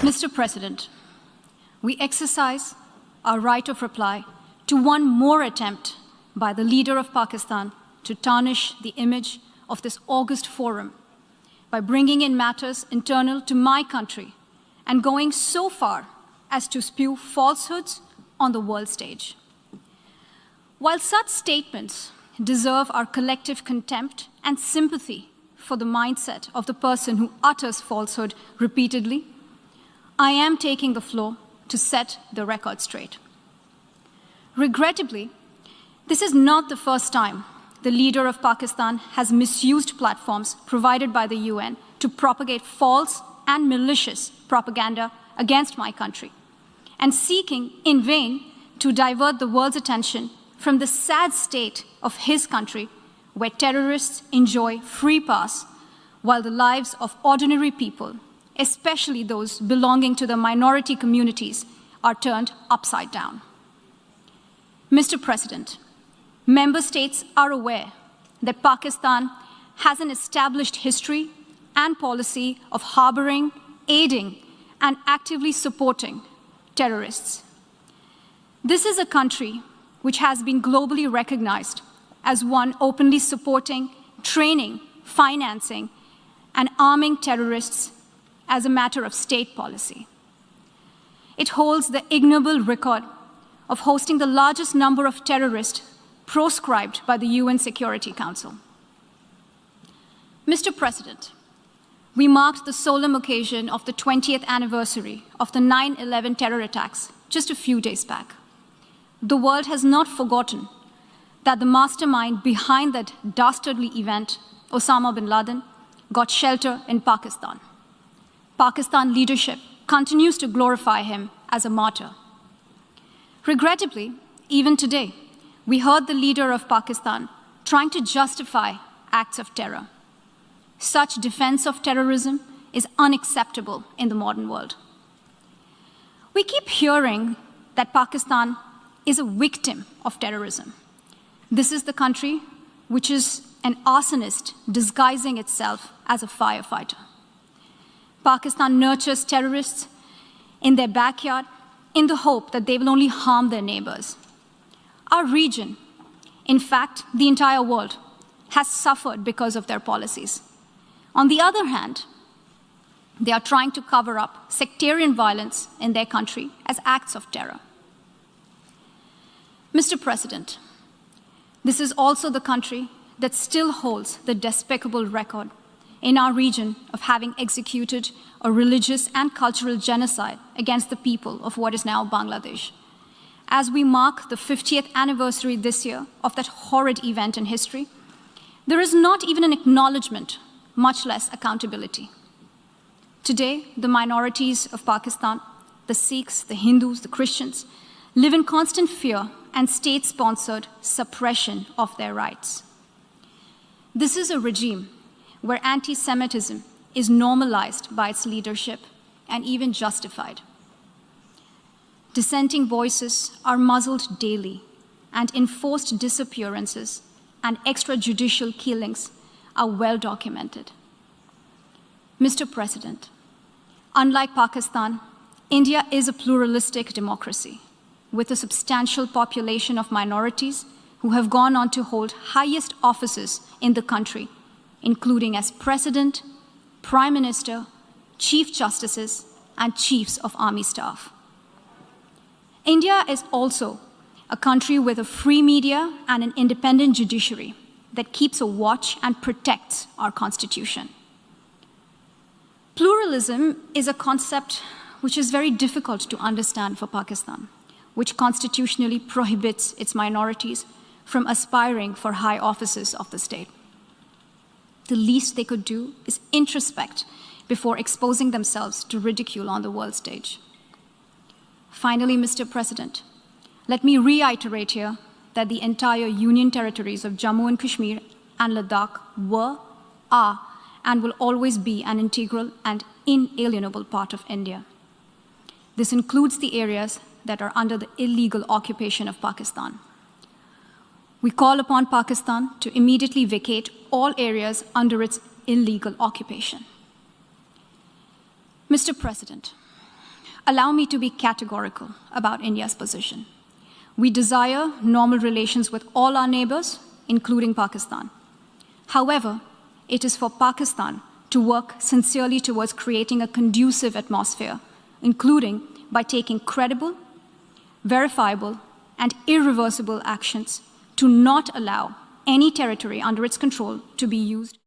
Mr. President, we exercise our right of reply to one more attempt by the leader of Pakistan to tarnish the image of this august forum by bringing in matters internal to my country and going so far as to spew falsehoods on the world stage. While such statements deserve our collective contempt and sympathy for the mindset of the person who utters falsehood repeatedly, I am taking the floor to set the record straight. Regrettably, this is not the first time the leader of Pakistan has misused platforms provided by the UN to propagate false and malicious propaganda against my country, and seeking in vain to divert the world's attention from the sad state of his country, where terrorists enjoy free pass while the lives of ordinary people, especially those belonging to the minority communities, are turned upside down. Mr. President, member states are aware that Pakistan has an established history and policy of harboring, aiding, and actively supporting terrorists. This is a country which has been globally recognized as one openly supporting, training, financing, and arming terrorists as a matter of state policy. It holds the ignoble record of hosting the largest number of terrorists proscribed by the UN Security Council. Mr. President, we marked the solemn occasion of the 20th anniversary of the 9/11 terror attacks just a few days back. The world has not forgotten that the mastermind behind that dastardly event, Osama bin Laden, got shelter in Pakistan. Pakistan leadership continues to glorify him as a martyr. Regrettably, even today, we heard the leader of Pakistan trying to justify acts of terror. Such defense of terrorism is unacceptable in the modern world. We keep hearing that Pakistan is a victim of terrorism. This is the country which is an arsonist disguising itself as a firefighter. Pakistan nurtures terrorists in their backyard in the hope that they will only harm their neighbors. Our region, in fact, the entire world, has suffered because of their policies. On the other hand, they are trying to cover up sectarian violence in their country as acts of terror. Mr. President, this is also the country that still holds the despicable record in our region of having executed a religious and cultural genocide against the people of what is now Bangladesh. As we mark the 50th anniversary this year of that horrid event in history, there is not even an acknowledgement, much less accountability. Today, the minorities of Pakistan, the Sikhs, the Hindus, the Christians, live in constant fear and state-sponsored suppression of their rights. This is a regime where anti-Semitism is normalized by its leadership and even justified. Dissenting voices are muzzled daily, and enforced disappearances and extrajudicial killings are well documented. Mr. President, unlike Pakistan, India is a pluralistic democracy with a substantial population of minorities who have gone on to hold highest offices in the country, including as President, Prime Minister, Chief Justices, and Chiefs of Army Staff. India is also a country with a free media and an independent judiciary that keeps a watch and protects our Constitution. Pluralism is a concept which is very difficult to understand for Pakistan, which constitutionally prohibits its minorities from aspiring for high offices of the state. The least they could do is introspect before exposing themselves to ridicule on the world stage. Finally, Mr. President, let me reiterate here that the entire Union territories of Jammu and Kashmir and Ladakh were, are, and will always be an integral and inalienable part of India. This includes the areas that are under the illegal occupation of Pakistan. We call upon Pakistan to immediately vacate all areas under its illegal occupation. Mr. President, Allow me to be categorical about India's position. We desire normal relations with all our neighbors, including Pakistan. However, it is for Pakistan to work sincerely towards creating a conducive atmosphere, including by taking credible, verifiable, and irreversible actions to not allow any territory under its control to be used